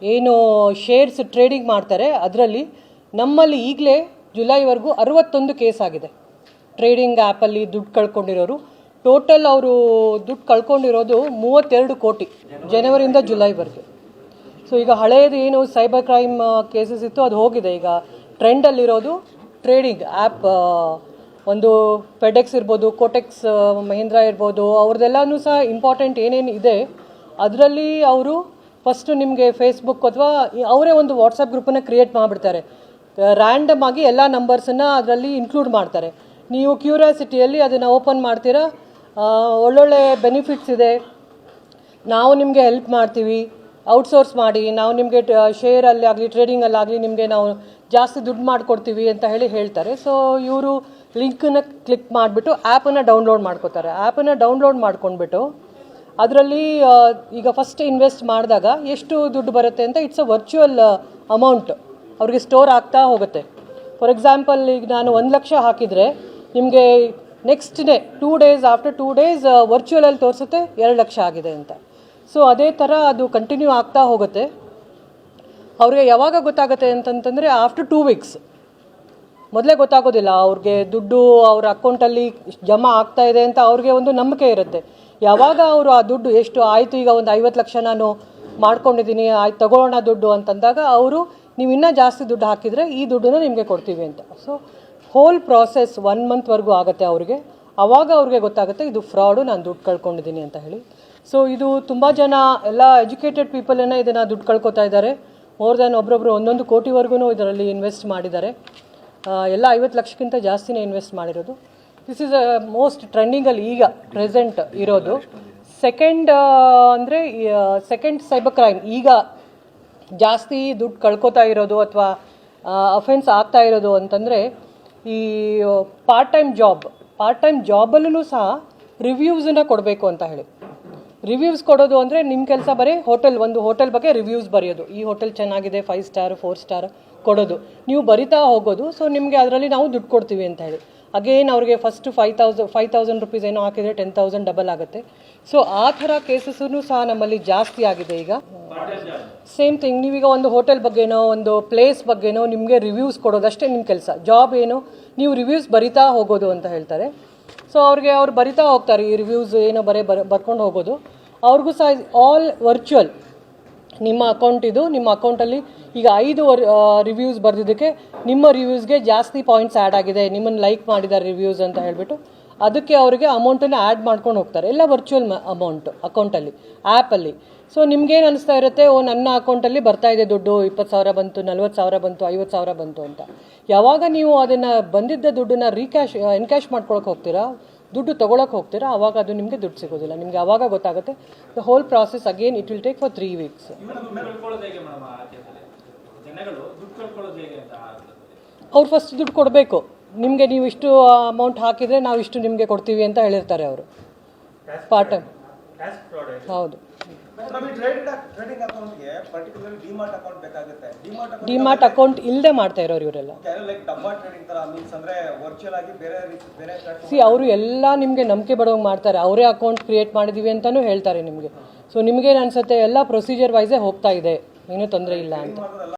ಏನು shares trading ಮಾಡ್ತಾರೆ ಅದರಲ್ಲಿ ನಮ್ಮಲ್ಲಿ ಈಗಲೇ ಜುಲೈವರೆಗೂ 61 ಕೇಸ್ ಆಗಿದೆ. ಟ್ರೇಡಿಂಗ್ ಆ್ಯಪಲ್ಲಿ ದುಡ್ಡು ಕಳ್ಕೊಂಡಿರೋರು ಟೋಟಲ್ ಅವರು ದುಡ್ಡು ಕಳ್ಕೊಂಡಿರೋದು 32 ಕೋಟಿ ಜನವರಿಯಿಂದ ಜುಲೈವರೆಗೆ. ಸೊ ಈಗ ಹಳೆಯದು ಏನು ಸೈಬರ್ ಕ್ರೈಮ್ ಕೇಸಸ್ ಇತ್ತು ಅದು ಹೋಗಿದೆ. ಈಗ ಟ್ರೆಂಡಲ್ಲಿರೋದು ಟ್ರೇಡಿಂಗ್ ಆ್ಯಪ್, ಒಂದು ಫೆಡೆಕ್ಸ್ ಇರ್ಬೋದು, ಕೋಟೆಕ್ಸ್ ಮಹೀಂದ್ರಾ ಇರ್ಬೋದು, ಅವ್ರದ್ದೆಲ್ಲನೂ ಸಹ ಇಂಪಾರ್ಟೆಂಟ್ ಏನೇನು ಇದೆ ಅದರಲ್ಲಿ ಅವರು ಫಸ್ಟು ನಿಮಗೆ ಫೇಸ್ಬುಕ್ ಅಥವಾ ಅವರೇ ಒಂದು ವಾಟ್ಸಪ್ ಗ್ರೂಪನ್ನು ಕ್ರಿಯೇಟ್ ಮಾಡಿಬಿಡ್ತಾರೆ. ರ್ಯಾಂಡಮ್ ಆಗಿ ಎಲ್ಲ ನಂಬರ್ಸನ್ನು ಅದರಲ್ಲಿ ಇನ್ಕ್ಲೂಡ್ ಮಾಡ್ತಾರೆ. ನೀವು ಕ್ಯೂರಿಯಾಸಿಟಿಯಲ್ಲಿ ಅದನ್ನು ಓಪನ್ ಮಾಡ್ತೀರಾ, ಒಳ್ಳೊಳ್ಳೆ ಬೆನಿಫಿಟ್ಸ್ ಇದೆ, ನಾವು ನಿಮಗೆ ಹೆಲ್ಪ್ ಮಾಡ್ತೀವಿ, ಔಟ್ಸೋರ್ಸ್ ಮಾಡಿ, ನಾವು ನಿಮಗೆ ಶೇರಲ್ಲಿ ಆಗಲಿ ಟ್ರೇಡಿಂಗಲ್ಲಾಗಲಿ ನಿಮಗೆ ನಾವು ಜಾಸ್ತಿ ದುಡ್ಡು ಮಾಡಿಕೊಡ್ತೀವಿ ಅಂತ ಹೇಳ್ತಾರೆ. ಸೊ ಇವರು ಲಿಂಕನ್ನು ಕ್ಲಿಕ್ ಮಾಡಿಬಿಟ್ಟು ಆ್ಯಪನ್ನು ಡೌನ್ಲೋಡ್ ಮಾಡ್ಕೋತಾರೆ. ಆ್ಯಪನ್ನು ಡೌನ್ಲೋಡ್ ಮಾಡ್ಕೊಂಡ್ಬಿಟ್ಟು ಅದರಲ್ಲಿ ಈಗ ಫಸ್ಟ್ ಇನ್ವೆಸ್ಟ್ ಮಾಡಿದಾಗ ಎಷ್ಟು ದುಡ್ಡು ಬರುತ್ತೆ ಅಂತ ಇಟ್ಸ್ ಅ ವರ್ಚುವಲ್ ಅಮೌಂಟ್ ಅವ್ರಿಗೆ ಸ್ಟೋರ್ ಆಗ್ತಾ ಹೋಗುತ್ತೆ. ಫಾರ್ ಎಕ್ಸಾಂಪಲ್ ಈಗ ನಾನು 1 ಲಕ್ಷ ಹಾಕಿದರೆ ನಿಮಗೆ next day 2 days after 2 days ವರ್ಚುವಲಲ್ಲಿ ತೋರಿಸುತ್ತೆ 2 ಲಕ್ಷ ಆಗಿದೆ ಅಂತ. ಸೊ ಅದೇ ಥರ ಅದು ಕಂಟಿನ್ಯೂ ಆಗ್ತಾ ಹೋಗುತ್ತೆ. ಅವ್ರಿಗೆ ಯಾವಾಗ ಗೊತ್ತಾಗುತ್ತೆ ಅಂತಂತಂದರೆ ಆಫ್ಟರ್ 2 weeks. ಮೊದಲೇ ಗೊತ್ತಾಗೋದಿಲ್ಲ ಅವ್ರಿಗೆ ದುಡ್ಡು ಅವ್ರ ಅಕೌಂಟಲ್ಲಿ ಜಮಾ ಆಗ್ತಾ ಇದೆ ಅಂತ ಅವ್ರಿಗೆ ಒಂದು ನಂಬಿಕೆ ಇರುತ್ತೆ. ಯಾವಾಗ ಅವರು ಆ ದುಡ್ಡು ಎಷ್ಟು ಆಯಿತು, ಈಗ ಒಂದು 50 ಲಕ್ಷ ನಾನು ಮಾಡ್ಕೊಂಡಿದ್ದೀನಿ, ಆಯ್ತು ತಗೊಳ್ಳೋಣ ದುಡ್ಡು ಅಂತಂದಾಗ ಅವರು ನೀವು ಇನ್ನೂ ಜಾಸ್ತಿ ದುಡ್ಡು ಹಾಕಿದರೆ ಈ ದುಡ್ಡನ್ನು ನಿಮಗೆ ಕೊಡ್ತೀವಿ ಅಂತ. ಸೊ ಹೋಲ್ ಪ್ರಾಸೆಸ್ 1 monthವರೆಗೂ ಆಗುತ್ತೆ ಅವ್ರಿಗೆ. ಆವಾಗ ಅವ್ರಿಗೆ ಗೊತ್ತಾಗುತ್ತೆ ಇದು ಫ್ರಾಡು, ನಾನು ದುಡ್ಡು ಕಳ್ಕೊಂಡಿದ್ದೀನಿ ಅಂತ ಹೇಳಿ. ಸೊ ಇದು ತುಂಬ ಜನ ಎಲ್ಲ ಎಜುಕೇಟೆಡ್ ಪೀಪಲನ್ನು ಇದನ್ನು ದುಡ್ಡು ಕಳ್ಕೊತಾ ಇದ್ದಾರೆ. ಮೋರ್ ದ್ಯಾನ್ ಒಬ್ಬೊಬ್ಬರು 1 ಕೋಟಿವರೆಗೂ ಇದರಲ್ಲಿ ಇನ್ವೆಸ್ಟ್ ಮಾಡಿದ್ದಾರೆ. ಎಲ್ಲ 50 ಲಕ್ಷಕ್ಕಿಂತ ಜಾಸ್ತಿನೇ ಇನ್ವೆಸ್ಟ್ ಮಾಡಿರೋದು. ದಿಸ್ ಈಸ್ ಮೋಸ್ಟ್ ಟ್ರೆಂಡಿಂಗಲ್ಲಿ ಈಗ ಪ್ರೆಸೆಂಟ್ ಇರೋದು. ಸೆಕೆಂಡ್ ಅಂದರೆ ಸೆಕೆಂಡ್ ಸೈಬರ್ ಕ್ರೈಮ್ ಈಗ ಜಾಸ್ತಿ ದುಡ್ಡು ಕಳ್ಕೊತಾ ಇರೋದು ಅಥವಾ ಅಫೆನ್ಸ್ ಆಗ್ತಾ ಇರೋದು ಅಂತಂದರೆ ಈ ಪಾರ್ಟ್ ಟೈಮ್ ಜಾಬಲ್ಲೂ ಸಹ ರಿವ್ಯೂಸನ್ನು ಕೊಡಬೇಕು ಅಂತ ಹೇಳಿ. ರಿವ್ಯೂಸ್ ಕೊಡೋದು ಅಂದರೆ ನಿಮ್ಮ ಕೆಲಸ ಬರೀ ಒಂದು ಹೋಟೆಲ್ ಬಗ್ಗೆ ರಿವ್ಯೂಸ್ ಬರೆಯೋದು, ಈ ಹೋಟೆಲ್ ಚೆನ್ನಾಗಿದೆ, 5 ಸ್ಟಾರ್ 4 ಸ್ಟಾರ್ ಕೊಡೋದು, ನೀವು ಬರಿತಾ ಹೋಗೋದು. ಸೊ ನಿಮಗೆ ಅದರಲ್ಲಿ ನಾವು ದುಡ್ಡು ಕೊಡ್ತೀವಿ ಅಂತ ಹೇಳಿ. ಅಗೇನ್ ಅವ್ರಿಗೆ ಫಸ್ಟ್ 5,000 ರುಪೀಸ್ ಏನೋ ಹಾಕಿದರೆ 10,000 ಡಬಲ್ ಆಗುತ್ತೆ. ಸೊ ಆ ಥರ ಕೇಸಸ್ಸೂ ಸಹ ನಮ್ಮಲ್ಲಿ ಜಾಸ್ತಿ ಆಗಿದೆ ಈಗ. ಸೇಮ್ ಥಿಂಗ್, ನೀವೀಗ ಒಂದು ಹೋಟೆಲ್ ಬಗ್ಗೆನೋ ಒಂದು ಪ್ಲೇಸ್ ಬಗ್ಗೆನೋ ನಿಮಗೆ ರಿವ್ಯೂಸ್ ಕೊಡೋದಷ್ಟೇ ನಿಮ್ಮ ಕೆಲಸ. ಜಾಬ್ ಏನು, ನೀವು ರಿವ್ಯೂಸ್ ಬರಿತಾ ಹೋಗೋದು ಅಂತ ಹೇಳ್ತಾರೆ. ಸೊ ಅವ್ರು ಬರಿತಾ ಹೋಗ್ತಾರೆ, ಈ ರಿವ್ಯೂಸ್ ಏನೋ ಬರ್ಕೊಂಡು ಹೋಗೋದು. ಅವ್ರಿಗೂ ಸಹ ಆಲ್ ವರ್ಚುವಲ್. ನಿಮ್ಮ ಅಕೌಂಟಲ್ಲಿ ಈಗ 5 ರಿವ್ಯೂಸ್ ಬರೆದಿದ್ದಕ್ಕೆ ನಿಮ್ಮ ರಿವ್ಯೂಸ್ಗೆ ಜಾಸ್ತಿ ಪಾಯಿಂಟ್ಸ್ ಆ್ಯಡ್ ಆಗಿದೆ, ನಿಮ್ಮನ್ನು ಲೈಕ್ ಮಾಡಿದ್ದಾರೆ ರಿವ್ಯೂಸ್ ಅಂತ ಹೇಳಿಬಿಟ್ಟು ಅದಕ್ಕೆ ಅವರಿಗೆ ಅಮೌಂಟನ್ನು ಆ್ಯಡ್ ಮಾಡ್ಕೊಂಡು ಹೋಗ್ತಾರೆ. ಎಲ್ಲ ವರ್ಚುವಲ್ ಅಮೌಂಟು ಅಕೌಂಟಲ್ಲಿ, ಆ್ಯಪಲ್ಲಿ. ಸೊ ನಿಮ್ಗೇನು ಅನಿಸ್ತಾ ಇರುತ್ತೆ, ನನ್ನ ಅಕೌಂಟಲ್ಲಿ ಬರ್ತಾ ಇದೆ ದುಡ್ಡು, 20,000 ಬಂತು, 40,000 ಬಂತು, 50,000 ಬಂತು ಅಂತ. ಯಾವಾಗ ನೀವು ಅದನ್ನು ಬಂದಿದ್ದ ದುಡ್ಡನ್ನು ಎನ್ಕ್ಯಾಶ್ ಮಾಡ್ಕೊಳಕ್ಕೆ ಹೋಗ್ತೀರಾ, ದುಡ್ಡು ತೊಗೊಳಕ್ಕೆ ಹೋಗ್ತೀರಾ, ಆವಾಗ ಅದು ನಿಮಗೆ ದುಡ್ಡು ಸಿಗೋದಿಲ್ಲ. ನಿಮಗೆ ಆವಾಗ ಗೊತ್ತಾಗುತ್ತೆ. The whole process again it will take for 3 weeks. ಅವ್ರು ಫಸ್ಟ್ ದುಡ್ಡು ಕೊಡಬೇಕು ನಿಮಗೆ. ನೀವು ಇಷ್ಟು ಅಮೌಂಟ್ ಹಾಕಿದರೆ ನಾವು ಇಷ್ಟು ನಿಮಗೆ ಕೊಡ್ತೀವಿ ಅಂತ ಹೇಳಿರ್ತಾರೆ ಅವರು. ಪಾರ್ಟ್ ಟೈಮ್ ಹೌದು. ಡಿಮಾರ್ಟ್ ಅಕೌಂಟ್ ಇಲ್ಲದೆ ಮಾಡ್ತಾ ಇರೋರು ಇವರೆಲ್ಲ. ಅವರು ಎಲ್ಲ ನಿಮಗೆ ನಂಬಿಕೆ ಬರೋಂಗೆ ಮಾಡ್ತಾರೆ. ಅವರೇ ಅಕೌಂಟ್ ಕ್ರಿಯೇಟ್ ಮಾಡಿದೀವಿ ಅಂತಲೂ ಹೇಳ್ತಾರೆ ನಿಮಗೆ. ಸೊ ನಿಮಗೇನು ಅನಿಸುತ್ತೆ, ಎಲ್ಲ ಪ್ರೊಸೀಜರ್ ವೈಸೇ ಹೋಗ್ತಾ ಇದೆ, ಏನೂ ತೊಂದರೆ ಇಲ್ಲ ಅಂತ.